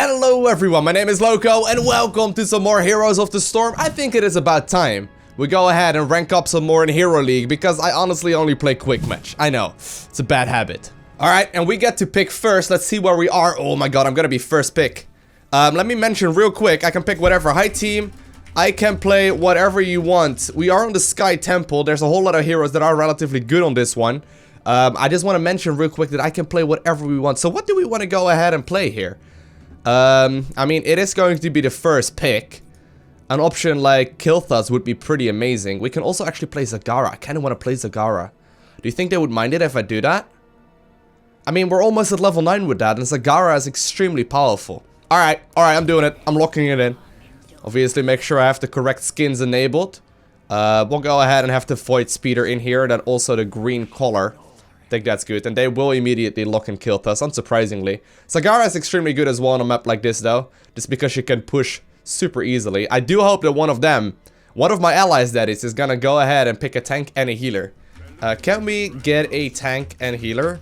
Hello everyone, my name is Lowko and welcome to some more Heroes of the Storm. I think it is about time we go ahead and rank up some more in Hero League because I honestly only play quick match. I know, it's a bad habit. Alright, and we get to pick first. Let's see where we are. Oh my god, I'm gonna be first pick. Let me mention real quick, I can pick whatever. Hi team, I can play whatever you want. We are on the Sky Temple. There's a whole lot of heroes that are relatively good on this one. I just want to mention real quick that I can play whatever we want. So what do we want to go ahead and play here? I mean, it is going to be the first pick. An option like Kael'thas would be pretty amazing. We can also actually play Zagara. I kind of want to play Zagara. Do you think they would mind it if I do that? I mean, we're almost at level 9 with that, and Zagara is extremely powerful. Alright, I'm doing it. I'm locking it in. Obviously, make sure I have the correct skins enabled. We'll go ahead and have the Void Speeder in here, and then also the green collar. I think that's good, and they will immediately lock and kill us, unsurprisingly. Zagara is extremely good as well on a map like this, though, just because she can push super easily. I do hope that one of my allies that is gonna go ahead and pick a tank and a healer. Can we get a tank and healer?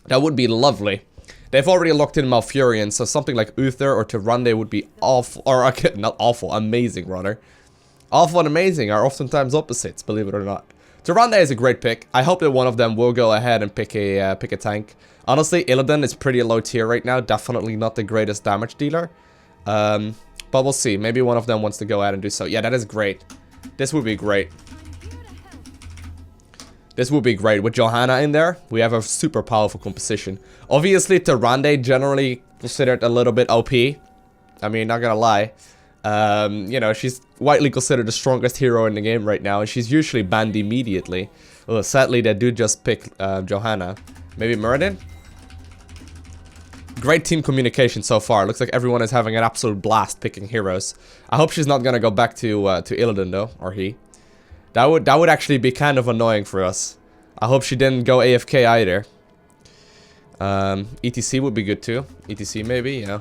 That would be lovely. They've already locked in Malfurion, so something like Uther or Tyrande would be awful, or not awful, amazing, rather. Awful and amazing are oftentimes opposites, believe it or not. Tyrande is a great pick. I hope that one of them will go ahead and pick a tank. Honestly, Illidan is pretty low tier right now. Definitely not the greatest damage dealer. But we'll see. Maybe one of them wants to go ahead and do so. Yeah, that is great. This would be great. This would be great. With Johanna in there, we have a super powerful composition. Obviously, Tyrande generally considered a little bit OP. I mean, not gonna lie. You know, she's widely considered the strongest hero in the game right now, and she's usually banned immediately. Well, sadly, they do just pick Johanna. Maybe Muradin? Great team communication so far. Looks like everyone is having an absolute blast picking heroes. I hope she's not gonna go back to Illidan though, or he. That would actually be kind of annoying for us. I hope she didn't go AFK either. ETC would be good too. ETC maybe, yeah.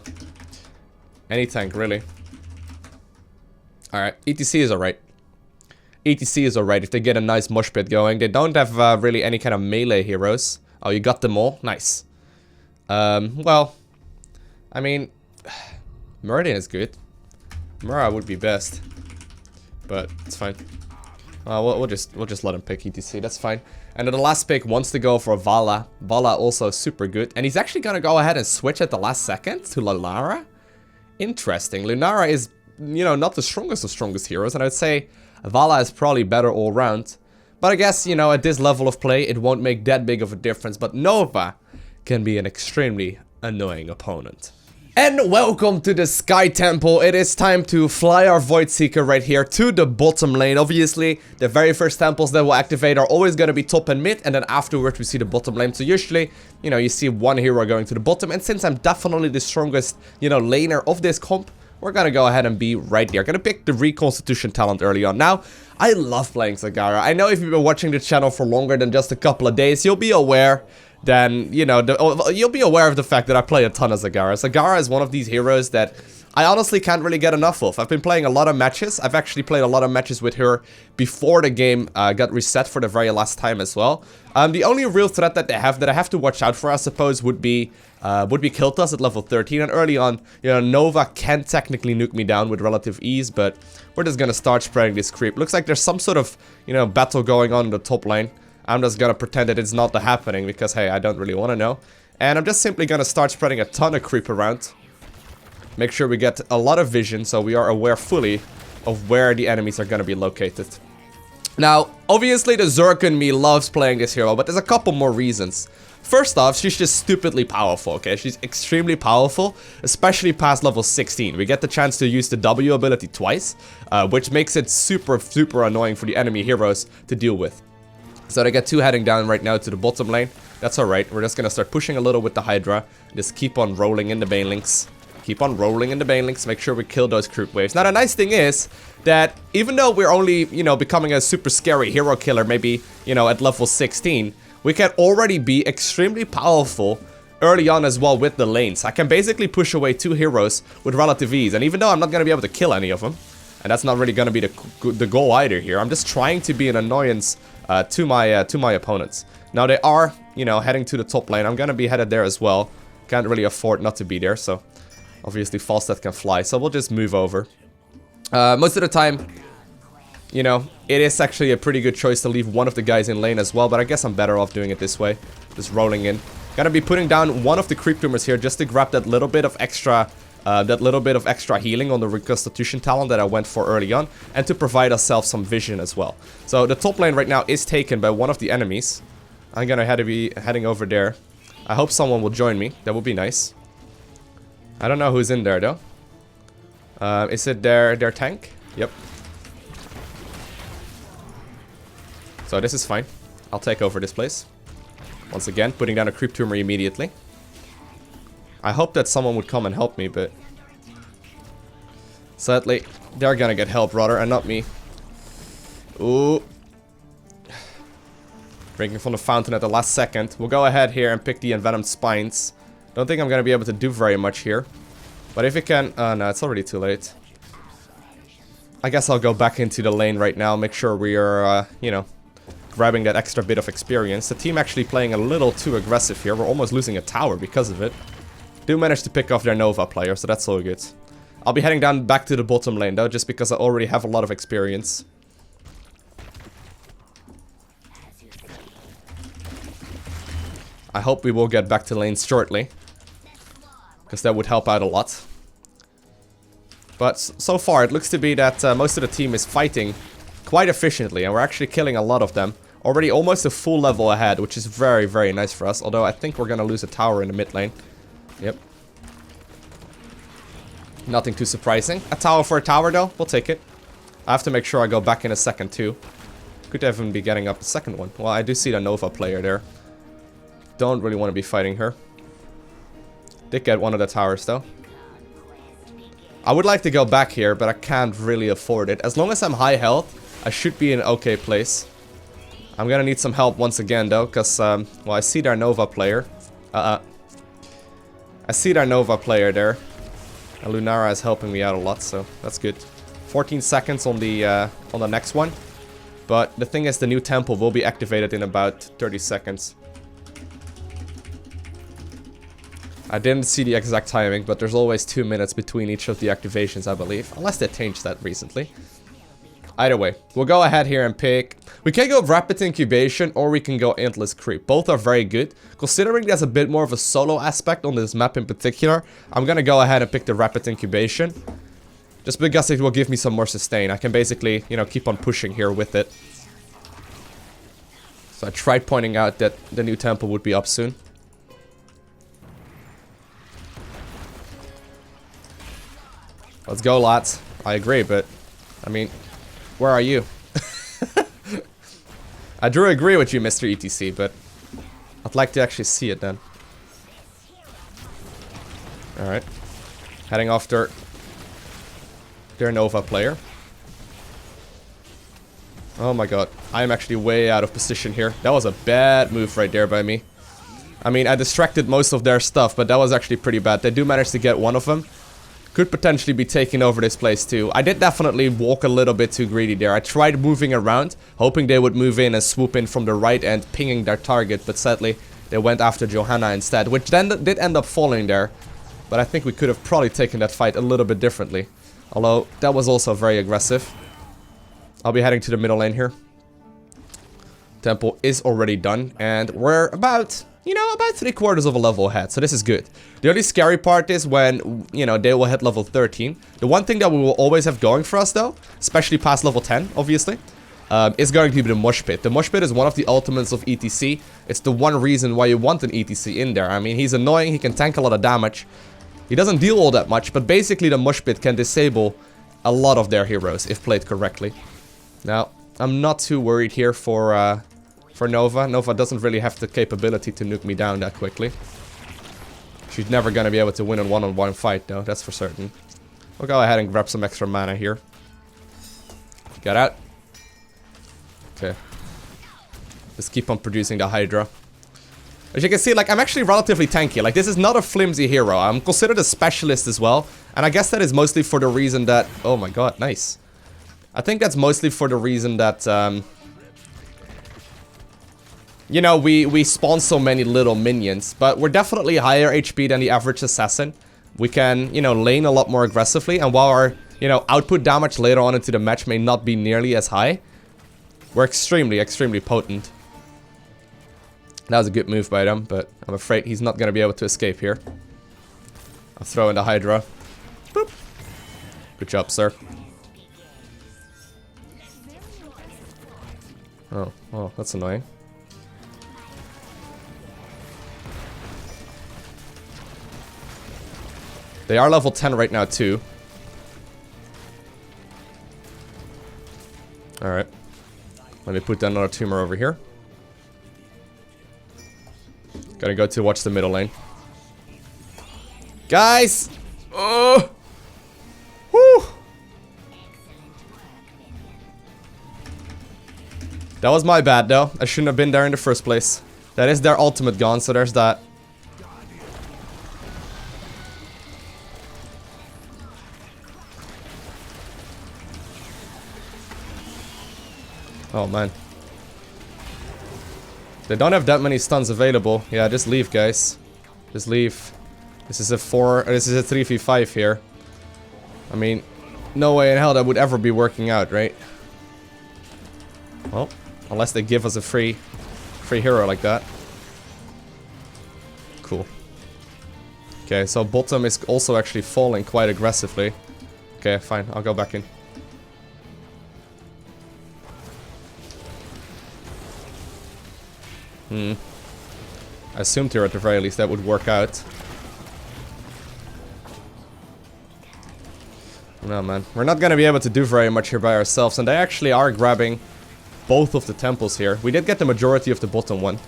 Any tank really. Alright, ETC is alright. ETC is alright if they get a nice mosh pit going. They don't have really any kind of melee heroes. Oh, you got them all? Nice. Well, I mean, Muradin is good. Mura would be best. But it's fine. We'll just let him pick ETC, that's fine. And then the last pick wants to go for Vala. Vala also super good. And he's actually gonna go ahead and switch at the last second to Lunara. Interesting. Lunara is, you know, not the strongest of strongest heroes, and I'd say Vala is probably better all round. But I guess, you know, at this level of play, it won't make that big of a difference. But Nova can be an extremely annoying opponent. And welcome to the Sky Temple. It is time to fly our Void Seeker right here to the bottom lane. Obviously, the very first temples that will activate are always going to be top and mid, and then afterwards we see the bottom lane. So usually, you know, you see one hero going to the bottom, and since I'm definitely the strongest, you know, laner of this comp, we're gonna go ahead and be right there. Gonna pick the Reconstitution talent early on. Now, I love playing Zagara. I know if you've been watching the channel for longer than just a couple of days, you'll be aware then, you know, you'll be aware of the fact that I play a ton of Zagara. Zagara is one of these heroes that I honestly can't really get enough of. I've been playing a lot of matches. I've actually played a lot of matches with her before the game got reset for the very last time as well. The only real threat that they have that I have to watch out for, I suppose, would be Kael'thas at level 13. And early on, you know, Nova can technically nuke me down with relative ease, but we're just gonna start spreading this creep. Looks like there's some sort of, you know, battle going on in the top lane. I'm just gonna pretend that it's not happening because, hey, I don't really want to know. And I'm just simply gonna start spreading a ton of creep around. Make sure we get a lot of vision so we are aware fully of where the enemies are gonna be located. Now, obviously the Zerg in me loves playing this hero, but there's a couple more reasons. First off, she's just stupidly powerful, okay? She's extremely powerful, especially past level 16. We get the chance to use the W ability twice, which makes it super annoying for the enemy heroes to deal with. So they get two heading down right now to the bottom lane. That's alright. We're just gonna start pushing a little with the Hydra. Just keep on rolling in the Banelinks. Keep on rolling in the Banelinks. Make sure we kill those creep waves. Now the nice thing is that even though we're only, you know, becoming a super scary hero killer, maybe, you know, at level 16, we can already be extremely powerful early on as well with the lanes. I can basically push away two heroes with relative ease. And even though I'm not gonna be able to kill any of them, and that's not really gonna be the goal either here, I'm just trying to be an annoyance to my opponents. Now they are, you know, heading to the top lane. I'm gonna be headed there as well. Can't really afford not to be there, so Obviously, Falstad can fly, so we'll just move over. Most of the time, you know, it is actually a pretty good choice to leave one of the guys in lane as well, but I guess I'm better off doing it this way. Just rolling in. Gonna be putting down one of the creep tumors here just to grab that little bit of extra healing on the reconstitution talent that I went for early on, and to provide ourselves some vision as well. So the top lane right now is taken by one of the enemies. I'm gonna be heading over there. I hope someone will join me. That would be nice. I don't know who's in there though. Is it their tank? Yep. So this is fine. I'll take over this place. Once again, putting down a creep tumor immediately. I hope that someone would come and help me, but sadly, they're gonna get help rather, and not me. Ooh. Drinking from the fountain at the last second. We'll go ahead here and pick the envenomed spines. Don't think I'm gonna be able to do very much here. But if it can... no, it's already too late. I guess I'll go back into the lane right now, make sure we are, you know, grabbing that extra bit of experience. The team actually playing a little too aggressive here. We're almost losing a tower because of it. Do manage to pick off their Nova player, so that's all good. I'll be heading down back to the bottom lane though, just because I already have a lot of experience. I hope we will get back to lanes shortly, because that would help out a lot. But so far it looks to be that most of the team is fighting quite efficiently, and we're actually killing a lot of them. Already almost a full level ahead, which is very, very nice for us. Although I think we're gonna lose a tower in the mid lane. Yep. Nothing too surprising. A tower for a tower though, we'll take it. I have to make sure I go back in a second too. Could even be getting up the second one. Well, I do see the Nova player there. Don't really want to be fighting her. Did get one of the towers though. I would like to go back here, but I can't really afford it. As long as I'm high health, I should be in an okay place. I'm gonna need some help once again though, because, well, I see their Nova player. I see their Nova player there. And Lunara is helping me out a lot, so that's good. 14 seconds on the next one. But the thing is, the new temple will be activated in about 30 seconds. I didn't see the exact timing, but there's always 2 minutes between each of the activations, I believe. Unless they changed that recently. Either way, we'll go ahead here and pick... We can go Rapid Incubation, or we can go Endless Creep. Both are very good. Considering there's a bit more of a solo aspect on this map in particular, I'm gonna go ahead and pick the Rapid Incubation. Just because it will give me some more sustain. I can basically, you know, keep on pushing here with it. So I tried pointing out that the new temple would be up soon. Let's go, lads. I agree, but... I mean... Where are you? I do agree with you, Mr. ETC, but... I'd like to actually see it then. Alright. Heading after... their Nova player. Oh my god. I am actually way out of position here. That was a bad move right there by me. I mean, I distracted most of their stuff, but that was actually pretty bad. They do manage to get one of them. Could potentially be taking over this place too. I did definitely walk a little bit too greedy there. I tried moving around, hoping they would move in and swoop in from the right end, pinging their target, but sadly they went after Johanna instead, which then did end up falling there. But I think we could have probably taken that fight a little bit differently. Although, that was also very aggressive. I'll be heading to the middle lane here. Temple is already done, and we're about... you know, about 3/4 of a level ahead, so this is good. The only scary part is when, you know, they will hit level 13. The one thing that we will always have going for us, though, especially past level 10, obviously, is going to be the Mosh Pit. The Mosh Pit is one of the ultimates of ETC. It's the one reason why you want an ETC in there. I mean, he's annoying, he can tank a lot of damage. He doesn't deal all that much, but basically the Mosh Pit can disable a lot of their heroes, if played correctly. Now, I'm not too worried here for Nova. Nova doesn't really have the capability to nuke me down that quickly. She's never gonna be able to win a one-on-one fight though, that's for certain. We'll go ahead and grab some extra mana here. Get out. Okay. Just keep on producing the Hydra. As you can see, like, I'm actually relatively tanky. Like, this is not a flimsy hero. I'm considered a specialist as well. And I guess that is mostly for the reason that... oh my god, nice. I think that's mostly for the reason that, you know, we spawn so many little minions, but we're definitely higher HP than the average assassin. we can, you know, lane a lot more aggressively. And while our, you know, output damage later on into the match may not be nearly as high, we're extremely, extremely potent. That was a good move by them, but I'm afraid he's not going to be able to escape here. I'll throw in the Hydra. Boop. Good job, sir. Oh, that's annoying. They are level 10 right now, too. Alright. Let me put down another tumor over here. Gotta go to watch the middle lane. Guys! Oh! Whew! That was my bad, though. I shouldn't have been there in the first place. That is their ultimate gone, so there's that. Oh, man. They don't have that many stuns available. Yeah, just leave, guys. Just leave. This is a 3v5 here. I mean, no way in hell that would ever be working out, right? Well, unless they give us a free hero like that. Cool. Okay, so bottom is also actually falling quite aggressively. Okay, fine. I'll go back in. I assumed here at the very least that would work out. No, man. We're not gonna be able to do very much here by ourselves, and they actually are grabbing both of the temples here. We did get the majority of the bottom one.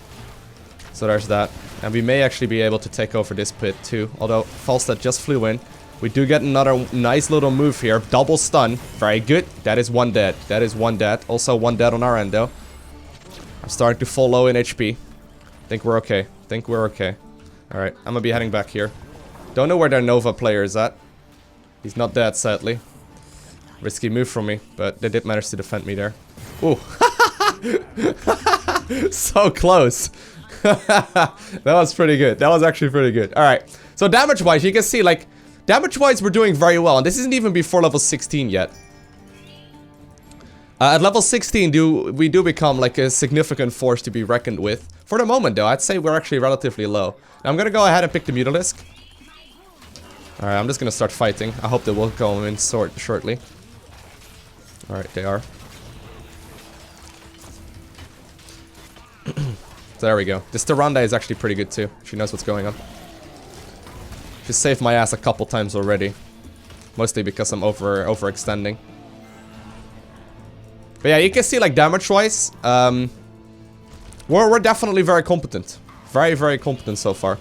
So there's that. And we may actually be able to take over this pit too. Although Falstad just flew in. We do get another nice little move here. Double stun. Very good. That is one dead. That is one dead. Also one dead on our end though. I'm starting to fall low in HP. Think we're okay. Think we're okay. Alright, I'm gonna be heading back here. Don't know where their Nova player is at. He's not dead, sadly. Risky move from me, but they did manage to defend me there. Ooh. So close. That was pretty good. That was actually pretty good. Alright, so damage-wise, you can see, like, damage-wise, we're doing very well. And this isn't even before level 16 yet. At level 16, we do become like a significant force to be reckoned with. For the moment, though, I'd say we're actually relatively low. Now, I'm gonna go ahead and pick the Mutalisk. Alright, I'm just gonna start fighting. I hope they will go in shortly. Alright, they are. There we go. This Tyrande is actually pretty good, too. She knows what's going on. She saved my ass a couple times already. Mostly because I'm overextending. But yeah, you can see, like, damage-wise, we're definitely very competent. Very, very competent so far.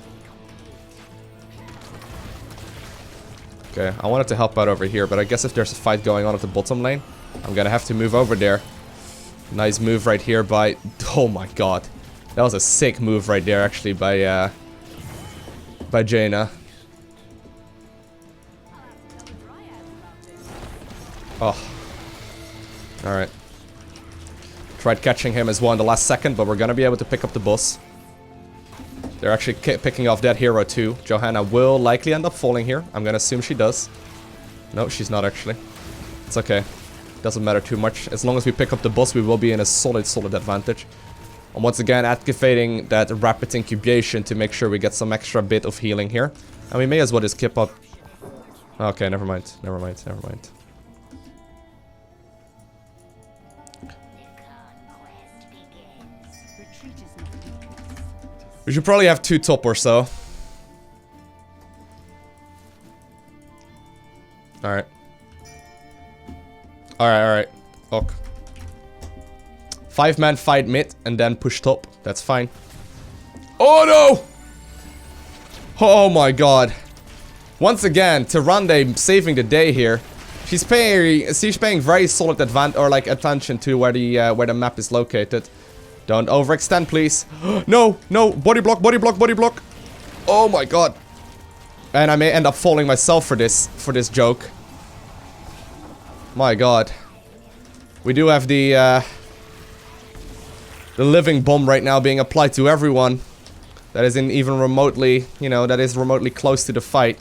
Okay, I wanted to help out over here, but I guess if there's a fight going on at the bottom lane, I'm gonna have to move over there. Nice move right here by... Oh my god. That was a sick move right there, actually, by Jaina. Oh. Alright. Tried catching him as well in the last second, but we're gonna be able to pick up the boss. They're actually picking off that hero too. Johanna will likely end up falling here. I'm gonna assume she does. No, she's not actually. It's okay. Doesn't matter too much. As long as we pick up the boss, we will be in a solid advantage. And once again, activating that rapid incubation to make sure we get some extra bit of healing here. And we may as well just keep up. Okay, never mind. Never mind. Never mind. We should probably have 2 top or so. Alright. Alright. Ok. 5-man fight mid and then push top. That's fine. Oh no! Oh my god. Once again, Tyrande saving the day here. She's paying very solid attention to where the map is located. Don't overextend, please. No, body block. Oh my god. And I may end up falling myself for this joke. My god. We do have the living bomb right now being applied to everyone that is even remotely, that is remotely close to the fight.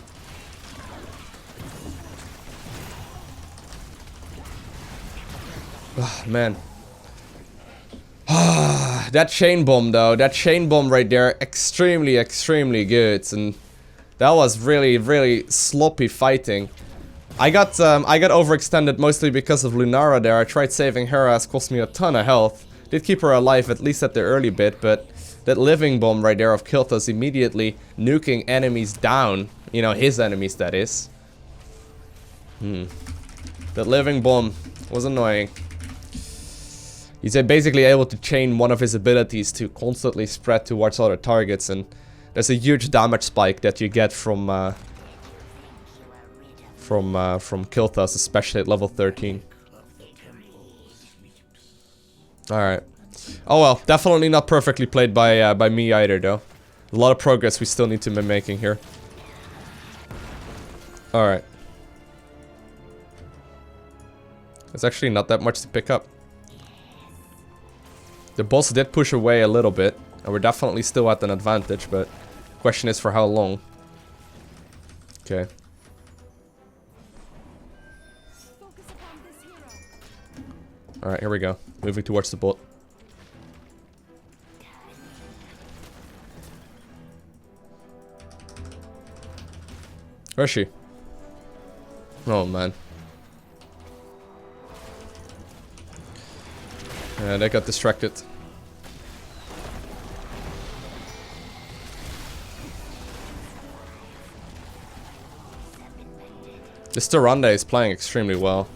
Oh, man. That chain bomb though, that chain bomb right there, extremely, extremely good, and that was really, really sloppy fighting. I got overextended mostly because of Lunara there. I tried saving her, as cost me a ton of health. Did keep her alive, at least at the early bit, but that living bomb right there of Kael'thas immediately nuking enemies down. You know, his enemies, that is. That living bomb was annoying. He's basically able to chain one of his abilities to constantly spread towards other targets, and there's a huge damage spike that you get from Kael'thas, especially at level 13. Alright. Oh well, definitely not perfectly played by me either, though. A lot of progress we still need to be making here. Alright. There's actually not that much to pick up. The boss did push away a little bit, and we're definitely still at an advantage, but the question is for how long. Okay. Alright, here we go. Moving towards the bot. Where is she? Oh man. Yeah, they got distracted. This Tyrande is playing extremely well.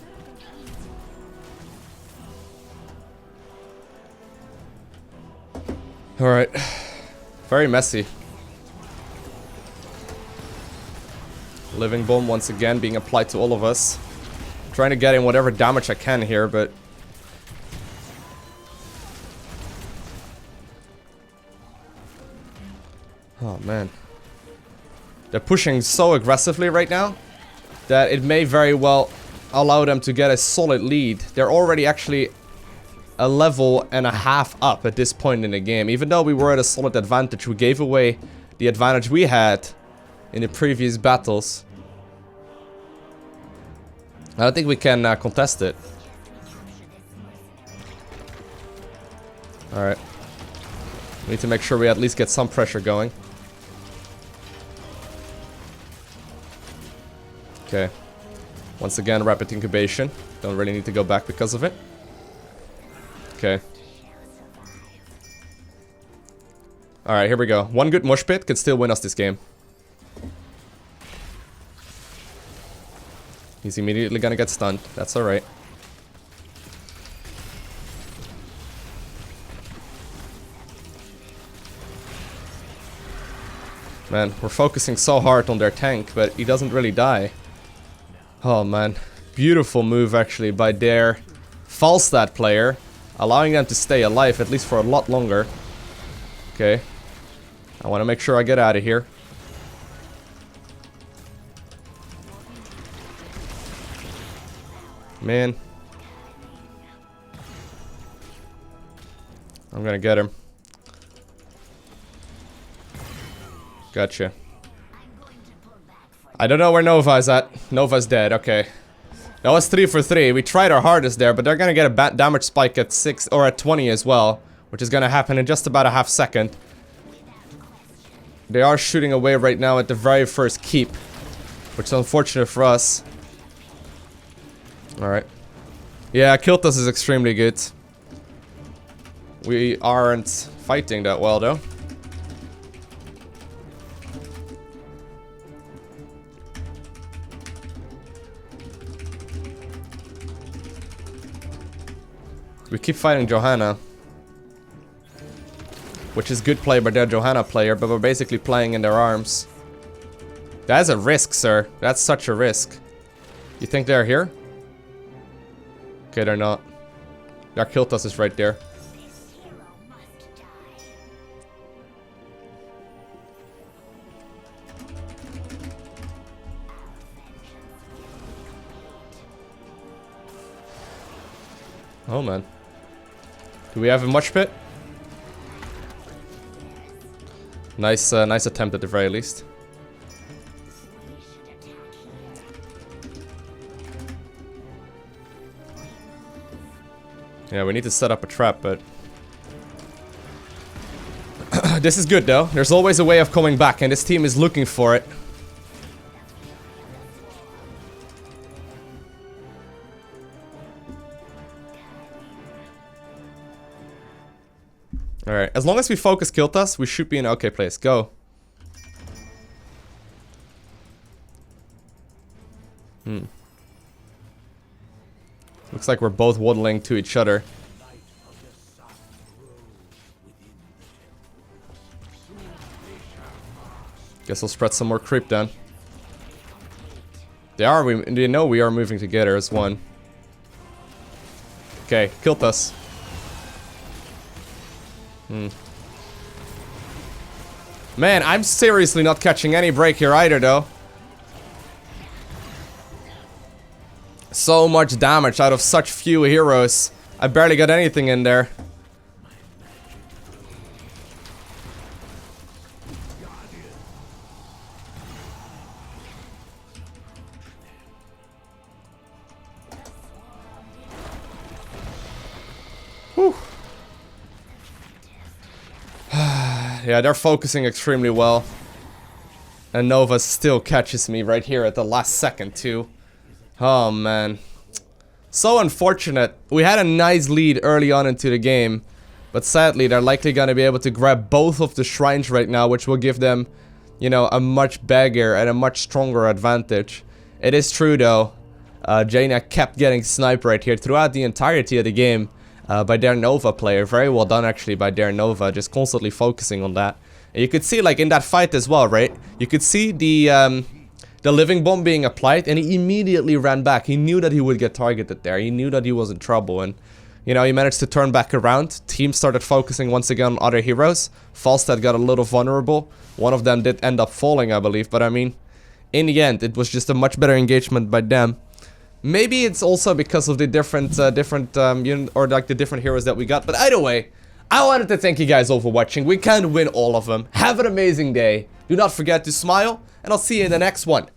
Alright. Very messy. Living bomb once again being applied to all of us. Trying to get in whatever damage I can here, but... oh man. They're pushing so aggressively right now that it may very well allow them to get a solid lead. They're already actually a level and a half up at this point in the game. Even though we were at a solid advantage, we gave away the advantage we had in the previous battles. I don't think we can contest it. Alright. We need to make sure we at least get some pressure going. Okay. Once again, rapid incubation. Don't really need to go back because of it. Okay. Alright, here we go. One good mosh pit could still win us this game. He's immediately gonna get stunned. That's alright. Man, we're focusing so hard on their tank, but he doesn't really die. Oh man. Beautiful move actually by their Falstad player. Allowing them to stay alive at least for a lot longer. Okay. I want to make sure I get out of here. Man. I'm gonna get him. Gotcha. I don't know where Nova is at. Nova's dead, okay. That was 3 for 3. We tried our hardest there, but they're gonna get a bad damage spike at 6 or at 20 as well, which is gonna happen in just about a half second. They are shooting away right now at the very first keep, which is unfortunate for us. Alright. Yeah, Kael'thas is extremely good. We aren't fighting that well though. We keep fighting Johanna, which is good play by their Johanna player, but we're basically playing in their arms. That's a risk, sir. That's such a risk. You think they're here? Okay, they're not. Their Kael'thas is right there. Oh man. Do we have a much pit? Nice, nice attempt at the very least. Yeah, we need to set up a trap, but... This is good, though. There's always a way of coming back, and this team is looking for it. Alright, as long as we focus Kael'thas, we should be in an okay place. Go. Looks like we're both waddling to each other. Guess I'll spread some more creep then. They know we are moving together as one. Okay, Kael'thas. Man, I'm seriously not catching any break here either, though. So much damage out of such few heroes. I barely got anything in there. Whew. Yeah, they're focusing extremely well. And Nova still catches me right here at the last second, too. Oh, man. So unfortunate. We had a nice lead early on into the game. But sadly, they're likely going to be able to grab both of the shrines right now, which will give them, you know, a much bigger and a much stronger advantage. It is true, though. Jaina kept getting sniped right here throughout the entirety of the game. By their Nova player. Very well done, actually, by their Nova. Just constantly focusing on that. And you could see, like, in that fight as well, right? You could see the living bomb being applied, and he immediately ran back. He knew that he would get targeted there. He knew that he was in trouble, and, you know, he managed to turn back around. Team started focusing once again on other heroes. Falstad got a little vulnerable. One of them did end up falling, I believe. But, I mean, in the end, it was just a much better engagement by them. Maybe it's also because of the different or like the different heroes that we got. But either way, I wanted to thank you guys all for watching. We can't win all of them. Have an amazing day. Do not forget to smile, and I'll see you in the next one.